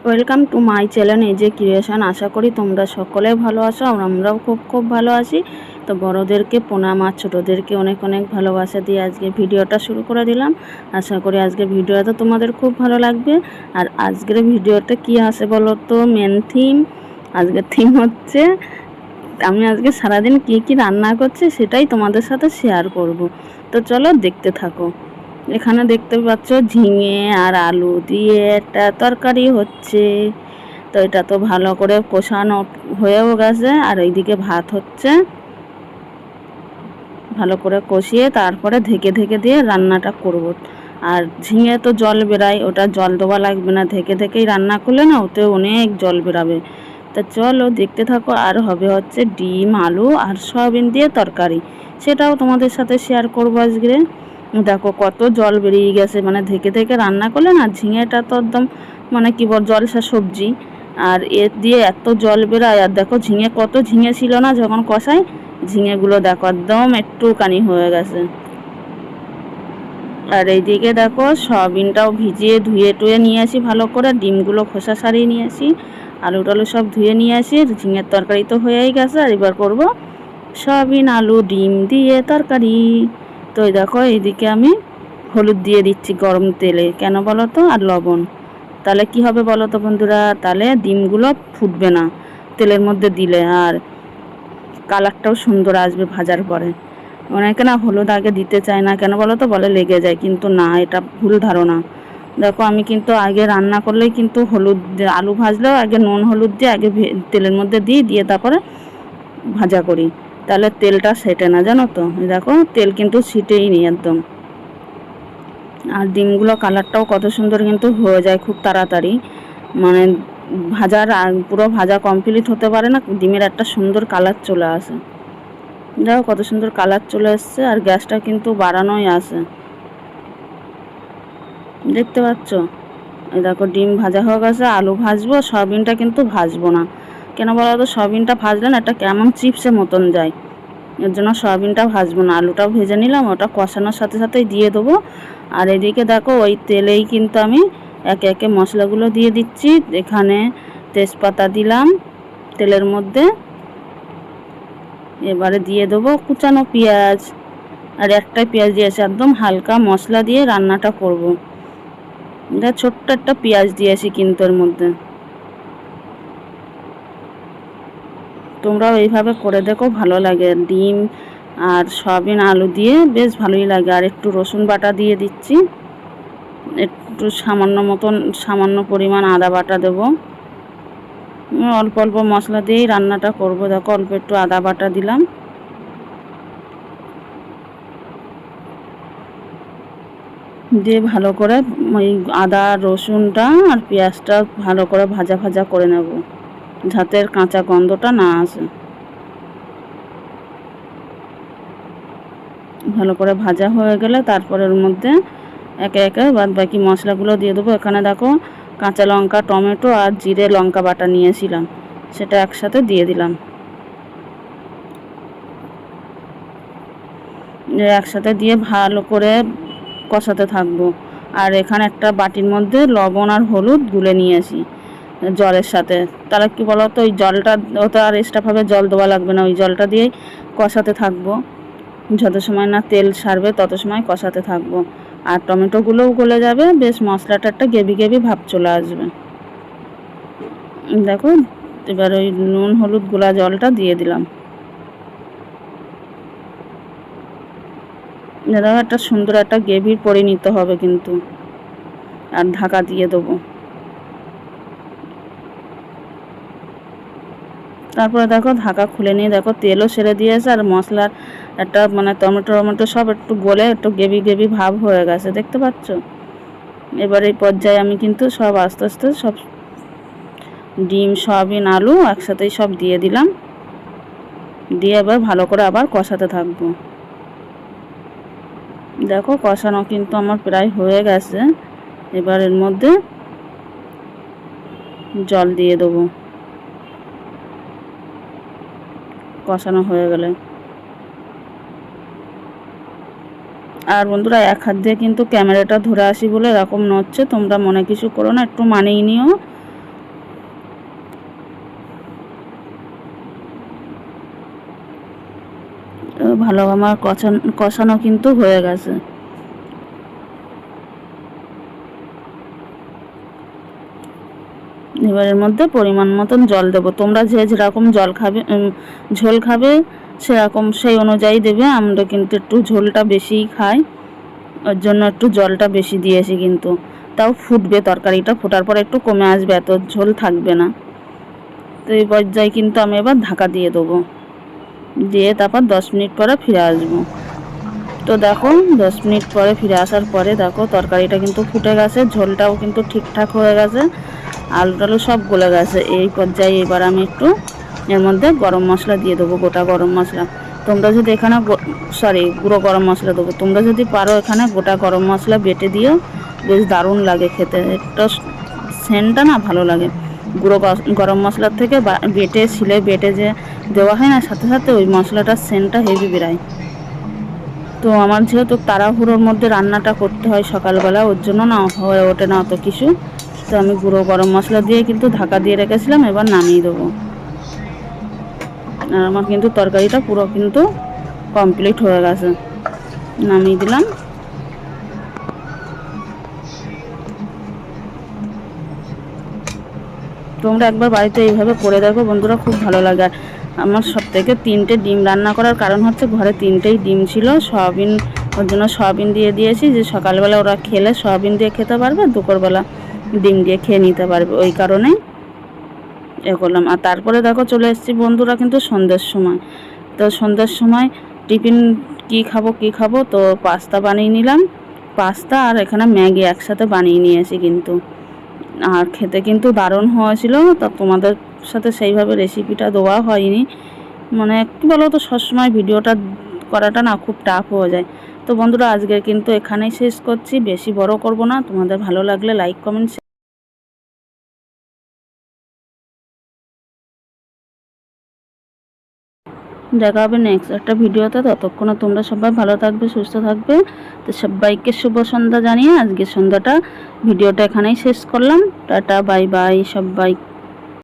Welcome to my channel AJ creation. আশা করি তোমরা সকলে ভালো আছো আর আমরাও খুব ভালো আছি। তো বড়োদেরকে প্রণাম আর ছোটোদেরকে অনেক অনেক ভালোবাসা দিয়ে আজকে ভিডিওটা শুরু করে দিলাম। আশা করি আজকে ভিডিওটা তোমাদের খুব ভালো লাগবে। আর আজকের ভিডিওটা কি আছে বলো তো, মেন থিম। আজকের থিম হচ্ছে আমি আজকে সারাদিন কি রান্না করছি সেটাই তোমাদের সাথে শেয়ার করব। তো চলো দেখতে থাকো। এখানে দেখতে পাচ্ছ ঝিঙে আর আলু দিয়ে একটা তরকারি হচ্ছে। তো এটা তো ভালো করে কষানো হয়েও গেছে আর এইদিকে ভাত হচ্ছে। ভালো করে কষিয়ে তারপরে ঢেকে দিয়ে রান্নাটা করব। আর ঝিঙে তো জল বেরায়, ওটা জল দেওয়া লাগবে না, ঢেকেই রান্না করলে না ওতে অনেক জল বেরাবে। তা চলো দেখতে থাকো। আর হবে হচ্ছে ডিম আলু আর সয়াবিন দিয়ে তরকারি, সেটাও তোমাদের সাথে শেয়ার করবো আজকে। দেখো কত জল বেরিয়ে গেছে, মানে ঢেকে রান্না করলে না ঝিঙেটা তো একদম মানে কি বল জলসা সবজি, আর এর দিয়ে এত জল বেরায়। আর দেখো কত ঝিঙে ছিল না যখন কষাই, ঝিঙেগুলো দেখো একদম একটুখানি হয়ে গেছে। আর এইদিকে দেখো সয়াবিনটাও ভিজিয়ে ধুয়ে টুয়ে নিয়ে আসি ভালো করে, ডিমগুলো খোসা ছাড়িয়ে নিয়ে আসি, আলু টালু সব ধুয়ে নিয়ে আসি। ঝিঙের তরকারি তো হয়েই গেছে, আর এবার করবো সয়াবিন আলু ডিম দিয়ে তরকারি। তো দেখো এইদিকে আমি হলুদ দিয়ে দিচ্ছি গরম তেলে, কেন বলো তো, আর লবণ। তাহলে কি হবে বলো তো বন্ধুরা, তাহলে ডিমগুলো ফুটবে না তেলের মধ্যে দিলে, আর কালারটাও সুন্দর আসবে ভাজার পরে। অনেকে না হলুদ আগে দিতে চায় না, কেন বলো তো, বলে লেগে যায়, কিন্তু না, এটা ভুল ধারণা। দেখো আমি কিন্তু আগে রান্না করলেই কিন্তু হলুদ আলু ভাজলেও আগে নুন হলুদ দিয়ে আগে তেলের মধ্যে দিয়ে তারপরে ভাজা করি, তাহলে তেলটা সেটে না, জানো তো। দেখো তেল কিন্তু ছিটেই নি একদম। আর ডিমগুলো কালারটাও কত সুন্দর কিন্তু হয়ে যায় খুব তাড়াতাড়ি, মানে পুরো ভাজা কমপ্লিট হতে পারে না, ডিমের একটা সুন্দর কালার চলে আসে। দেখো কত সুন্দর কালার চলে এসছে, আর গ্যাসটা কিন্তু বাড়ানোই আছে, দেখতে পাচ্ছ। এই দেখো ডিম ভাজা হয়ে গেছে, আলু ভাজবো, সয়াবিনটা কিন্তু ভাজবো না, কেন বলো তো, সয়াবিনটা ভাজলে না একটা কেমন চিপসের মতন যায়, এর জন্য সয়াবিনটা ভাজবো না। আলুটাও ভেজে নিলাম, ওটা কষানোর সাথেই দিয়ে দেবো। আর এদিকে দেখো ওই তেলেই কিন্তু আমি একে একে মশলাগুলো দিয়ে দিচ্ছি। এখানে তেজপাতা দিলাম তেলের মধ্যে, এবারে দিয়ে দেবো কুচানো পেঁয়াজ, আর একটাই পেঁয়াজ দিয়েছি, একদম হালকা মশলা দিয়ে রান্নাটা করব। এটা ছোট্ট একটা পেঁয়াজ দিয়েছি কিন্তু এর মধ্যে, তোমরাও এইভাবে করে দেখো, ভালো লাগে। ডিম আর সয়াবিন আলু দিয়ে বেশ ভালোই লাগে। আর একটু রসুন বাটা দিয়ে দিচ্ছি, একটু সামান্য পরিমাণ আদা বাটা দেবো। অল্প অল্প মশলা দিয়েই রান্নাটা করব। দেখো অল্প একটু আদা বাটা দিলাম, দিয়ে ভালো করে ওই আদা রসুনটা আর পেঁয়াজটা ভালো করে ভাজা করে নেব, যাতে কাঁচা গন্ধটা না আসে। ভালো করে ভাজা হয়ে গেলে তারপর এর মধ্যে একে একে বাদ বাকি মশলাগুলো দিয়ে দেবো। এখানে দেখো কাঁচা লঙ্কা টমেটো আর জিরে লঙ্কা বাটা নিয়েছিলাম, সেটা একসাথে দিয়ে দিলাম, একসাথে দিয়ে ভালো করে কষাতে থাকবো। আর এখানে একটা বাটির মধ্যে লবণ আর হলুদ গুলে নিয়েছি জলের সাথে, তাহলে কি বলো তো, ওই জলটা ওটা আর এক্সট্রাভাবে জল দেওয়া লাগবে না, ওই জলটা দিয়েই কষাতে থাকবো। যত সময় না তেল ছাড়বে তত সময় কষাতে থাকবো, আর টমেটোগুলোও গলে যাবে, বেশ মশলাটা একটা গেবি ভাব চলে আসবে। দেখো এবার ওই নুন হলুদ গোলা জলটা দিয়ে দিলাম, দেখো একটা সুন্দর একটা গ্রেভির পরিণত হবে কিন্তু। আর ঢাকা দিয়ে দেবো, তারপরে দেখো ঢাকা খুলে নিয়ে দেখো তেলও ছেড়ে দিয়েছে, আর মশলার একটা মানে টমেটো সব একটু গলে একটু গ্রেভি ভাব হয়ে গেছে, দেখতে পাচ্ছ। এবার এই পর্যায়ে আমি কিন্তু সব আস্তে আস্তে সব ডিম সয়াবিন আলু একসাথেই সব দিয়ে দিলাম, দিয়ে এবার ভালো করে আবার কষাতে থাকবো। দেখো কষানো কিন্তু আমার প্রায় হয়ে গেছে, এবার এর মধ্যে জল দিয়ে দেবো কষানো হয়ে গেলে। আর বন্ধুরা এক হাত দিয়ে কিন্তু ক্যামেরাটা ধরে আসি বলে এরকম নড়ছে, তোমরা মনে কিছু করো না, একটু মানিয়ে নিও। ভালো আমার কষানো কিন্তু হয়ে গেছে। এবার এর মধ্যে পরিমাণ মতন জল দেবো। তোমরা যে যেরকম জল খাবে ঝোল খাবে সেরকম সেই অনুযায়ী দেবে। আমরা কিন্তু একটু ঝোলটা বেশিই খাই, ওর জন্য একটু জলটা বেশি দিয়েছি। কিন্তু তাও ফুটবে, তরকারিটা ফোটার পর একটু কমে আসবে, এত ঝোল থাকবে না। তো এই পর্যায়ে কিন্তু আমি এবার ঢাকা দিয়ে দেবো, দিয়ে তারপর 10 মিনিট পরে ফিরে আসবো। তো দেখো 10 মিনিট পরে ফিরে আসার পরে দেখো তরকারিটা কিন্তু ফুটে গেছে, ঝোলটাও কিন্তু ঠিকঠাক হয়ে গেছে, আলু টালু সব গলে গেছে। এই পর্যায়ে এবার আমি একটু এর মধ্যে গরম মশলা দিয়ে দেবো, গোটা গরম মশলা। তোমরা যদি এখানে গুঁড়ো গরম মশলা দেবো, তোমরা যদি পারো এখানে গোটা গরম মশলা বেটে দিও, বেশ দারুণ লাগে খেতে, একটা সেন্টটা না ভালো লাগে। গুঁড়ো গরম মশলার থেকে বেটে শিলে বেটে যে দেওয়া হয় না সাথে সাথে, ওই মশলাটার সেন্টটা হেভি বেরায়। তো আমার যেহেতু তাড়াহুড়োর মধ্যে রান্নাটা করতে হয় সকালবেলা, ওর জন্য না হয়ে ওঠে না অত কিছু। তো আমি গুঁড়ো গরম মশলা দিয়ে কিন্তু ঢাকা দিয়ে রেখেছিলাম, এবার নামিয়ে দেবো। আর আমার কিন্তু তরকারিটা পুরো কিন্তু কমপ্লিট হয়ে গেছে, নামিয়ে দিলাম। তোমরা একবার বাড়িতে এইভাবে করে দেখো বন্ধুরা, খুব ভালো লাগে। আর আমার সবথেকে 3টে ডিম রান্না করার কারণ হচ্ছে ঘরে 3টেই ডিম ছিল, সয়াবিন, ওর জন্য সয়াবিন দিয়ে দিয়েছি, যে সকালবেলা ওরা খেলে সয়াবিন দিয়ে খেতে পারবে, দুপুরবেলা ডিম দিয়ে খেয়ে নিতে পারবে, ওই কারণে এ করলাম। আর তারপরে দেখো চলে এসেছি বন্ধুরা কিন্তু সন্ধ্যের সময়। তো সন্ধ্যের সময় টিফিন কি খাবো, তো পাস্তা বানিয়ে নিলাম, পাস্তা আর এখানে ম্যাগি একসাথে বানিয়ে নিয়েছি কিন্তু। আর খেতে কিন্তু দারুণ হয়েছিল। তা তোমাদের সাথে সেইভাবে রেসিপিটা দেওয়া হয়নি, মানে কী বলো তো, সবসময় ভিডিওটা করাটা না খুব টাফ হয়ে যায়। তো বন্ধুরা আজকে কিন্তু এখানেই শেষ করছি, বেশি বড় করব না। তোমাদের ভালো লাগলে লাইক কমেন্ট দেখা হবে নেক্সট একটা ভিডিওতে। ততক্ষণে তোমরা সবাই ভালো থাকবে, সুস্থ থাকবে। তো সবাইকে শুভ সন্ধ্যা জানিয়ে আজকে সন্ধ্যাটা ভিডিওটা এখানেই শেষ করলাম। টাটা, বাই বাই সবাই।